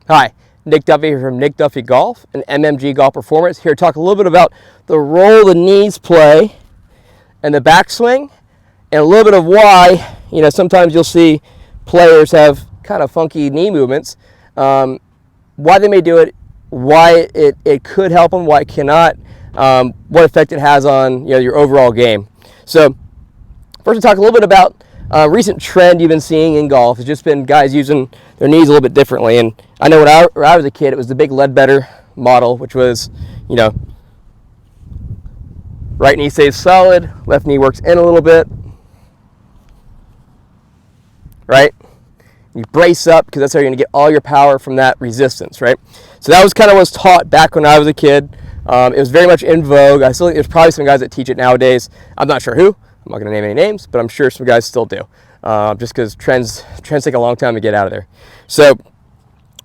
Hi, Nick Duffy here from Nick Duffy Golf and MMG Golf Performance. Here to talk a little bit about the role the knees play and the backswing, and a little bit of why, sometimes you'll see players have kind of funky knee movements, why they may do it, why it could help them, why it cannot, what effect it has on your overall game. So first, we'll talk a little bit about recent trend you've been seeing in golf. It's just been guys using their knees a little bit differently. And I know when I was a kid, it was the big Ledbetter model, which was, right knee stays solid, left knee works in a little bit, right? You brace up because that's how you're going to get all your power from that resistance, right? So that was kind of what was taught back when I was a kid. It was very much in vogue. I still think there's probably some guys that teach it nowadays. I'm not sure who. I'm not going to name any names, but I'm sure some guys still do, just because trends take a long time to get out of there. So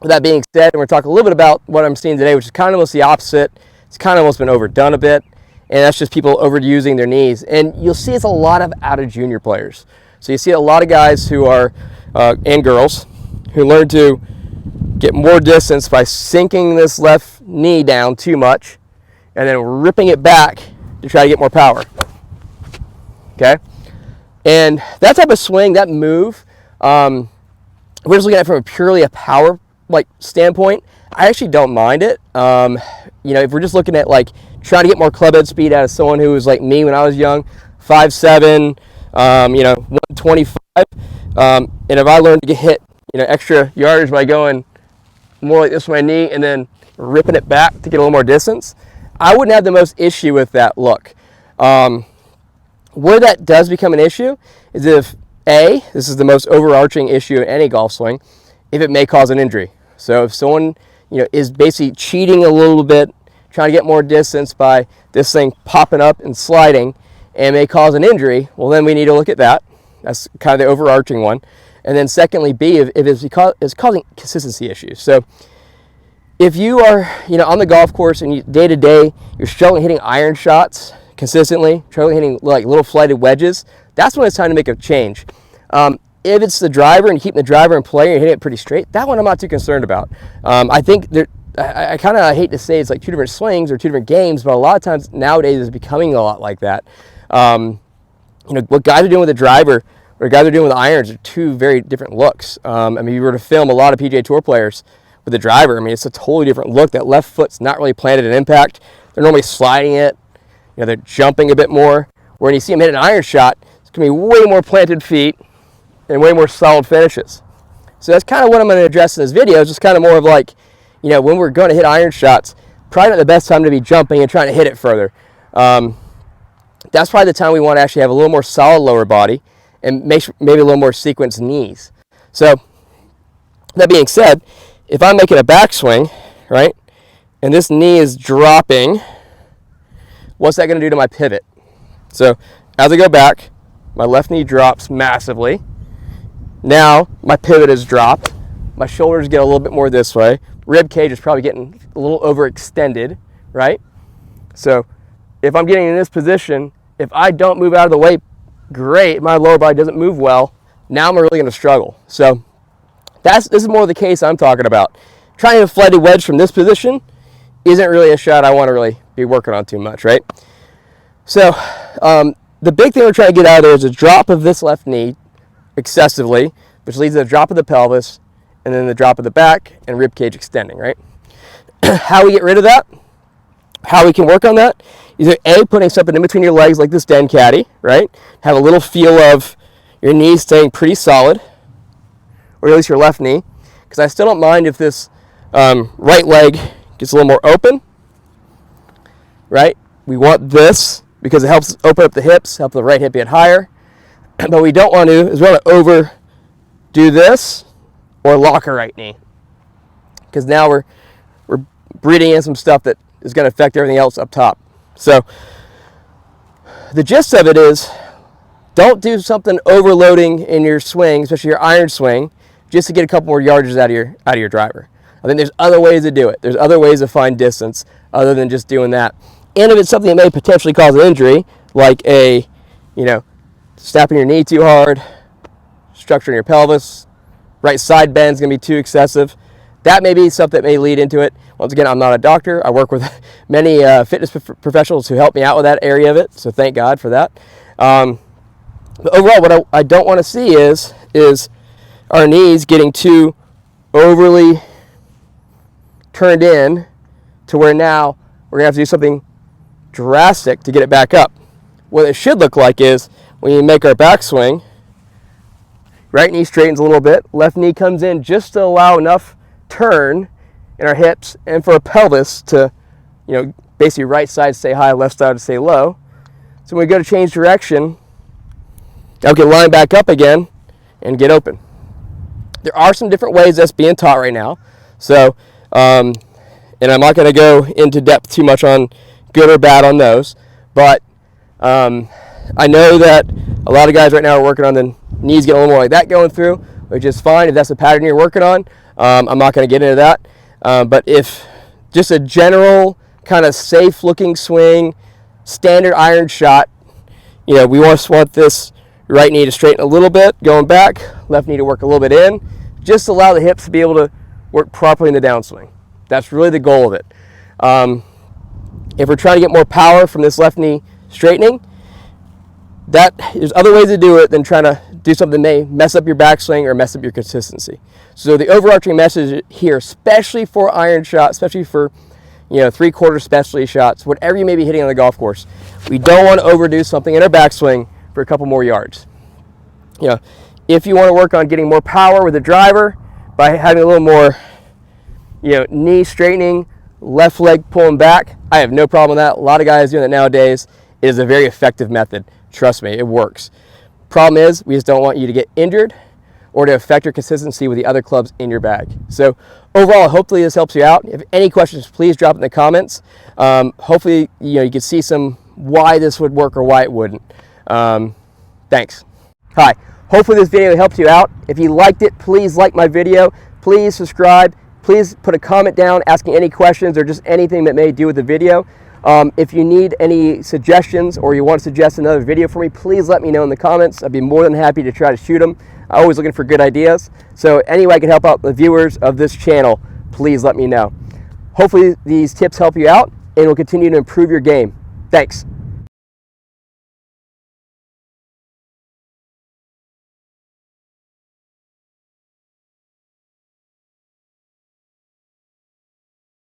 with that being said, we're going to talk a little bit about what I'm seeing today, which is kind of almost the opposite. It's kind of almost been overdone a bit, and that's just people overusing their knees. And you'll see it's a lot out of junior players. So you see a lot of guys who are, and girls, who learn to get more distance by sinking this left knee down too much and then ripping it back to try to get more power. Okay, and that type of swing, that move, we're just looking at it from purely a power standpoint. I actually don't mind it. If we're just looking at trying to get more club head speed out of someone who was like me when I was young, 5'7", 125, and if I learned to get hit, extra yardage by going more like this with my knee and then ripping it back to get a little more distance, I wouldn't have the most issue with that look. Where that does become an issue is if, this is the most overarching issue in any golf swing, if it may cause an injury. So if someone, is basically cheating a little bit, trying to get more distance by this thing popping up and sliding and may cause an injury, well, then we need to look at that. That's kind of the overarching one. And then secondly, B, if it's causing consistency issues. So if you are, on the golf course and day to day, you're struggling hitting iron shots consistently, struggling hitting little flighted wedges, that's when it's time to make a change. If it's the driver and keeping the driver in play and you're hitting it pretty straight, that one I'm not too concerned about. I think I kind of hate to say it's like two different swings or two different games, but a lot of times nowadays it's becoming a lot like that. What guys are doing with the driver or guys are doing with the irons are two very different looks. If you were to film a lot of PGA Tour players with the driver, it's a totally different look. That left foot's not really planted at impact. They're normally sliding it. They're jumping a bit more. Where when you see them hit an iron shot, it's going to be way more planted feet and way more solid finishes. So that's kind of what I'm going to address in this video. It's just kind of more of when we're going to hit iron shots, probably not the best time to be jumping and trying to hit it further. That's probably the time we want to actually have a little more solid lower body and maybe a little more sequenced knees. So that being said, if I'm making a backswing, right, and this knee is dropping, what's that going to do to my pivot? So as I go back, my left knee drops massively. Now my pivot is dropped. My shoulders get a little bit more this way. Rib cage is probably getting a little overextended, right? So if I'm getting in this position, if I don't move out of the way, great, my lower body doesn't move well, now I'm really going to struggle. So this is more the case I'm talking about. Trying to flight a wedge from this position isn't really a shot I want to really be working on too much, right? So the big thing we're trying to get out of there is a drop of this left knee excessively, which leads to a drop of the pelvis, and then the drop of the back and rib cage extending, right? How we get rid of that, how we can work on that, either A, putting something in between your legs like this den caddy, right? Have a little feel of your knees staying pretty solid, or at least your left knee, because I still don't mind if this right leg gets a little more open, right? We want this because it helps open up the hips, help the right hip get higher. But what we don't want to is we want to overdo this or lock our right knee, because now we're breathing in some stuff that is going to affect everything else up top. So the gist of it is, don't do something overloading in your swing, especially your iron swing, just to get a couple more yardages out of your driver. I think there's other ways to do it. There's other ways to find distance other than just doing that. And if it's something that may potentially cause an injury, like snapping your knee too hard, structuring your pelvis, right side bend's going to be too excessive, that may be something that may lead into it. Once again, I'm not a doctor. I work with many fitness professionals who help me out with that area of it, so thank God for that. But overall, what I don't want to see is our knees getting too overly turned in to where now we're going to have to do something drastic to get it back up. What it should look like is when you make our backswing, right knee straightens a little bit, left knee comes in just to allow enough turn in our hips and for our pelvis to, basically right side stay high, left side to stay low. So when we go to change direction, I'll get line back up again and get open. There are some different ways that's being taught right now. So, and I'm not going to go into depth too much on good or bad on those, but I know that a lot of guys right now are working on the knees getting a little more like that going through, which is fine if that's the pattern you're working on. I'm not going to get into that. But if just a general kind of safe looking swing, standard iron shot, we just want this right knee to straighten a little bit going back, left knee to work a little bit in, just allow the hips to be able to work properly in the downswing. That's really the goal of it. If we're trying to get more power from this left knee straightening, there's other ways to do it than trying to do something that may mess up your backswing or mess up your consistency. So the overarching message here, especially for iron shots, especially for 3/4 specialty shots, whatever you may be hitting on the golf course, we don't want to overdo something in our backswing for a couple more yards. If you want to work on getting more power with the driver by having a little more knee straightening, left leg pulling back, I have no problem with that. A lot of guys doing that nowadays. It is a very effective method. Trust me, it works. Problem is, we just don't want you to get injured or to affect your consistency with the other clubs in your bag. So overall, hopefully this helps you out. If any questions, please drop in the comments. Hopefully, you can see some why this would work or why it wouldn't. Thanks. Hi. Hopefully this video helps you out. If you liked it, please like my video. Please subscribe. Please put a comment down asking any questions or just anything that may do with the video. If you need any suggestions or you want to suggest another video for me, please let me know in the comments. I'd be more than happy to try to shoot them. I'm always looking for good ideas. So any way I can help out the viewers of this channel, please let me know. Hopefully these tips help you out and will continue to improve your game. Thanks.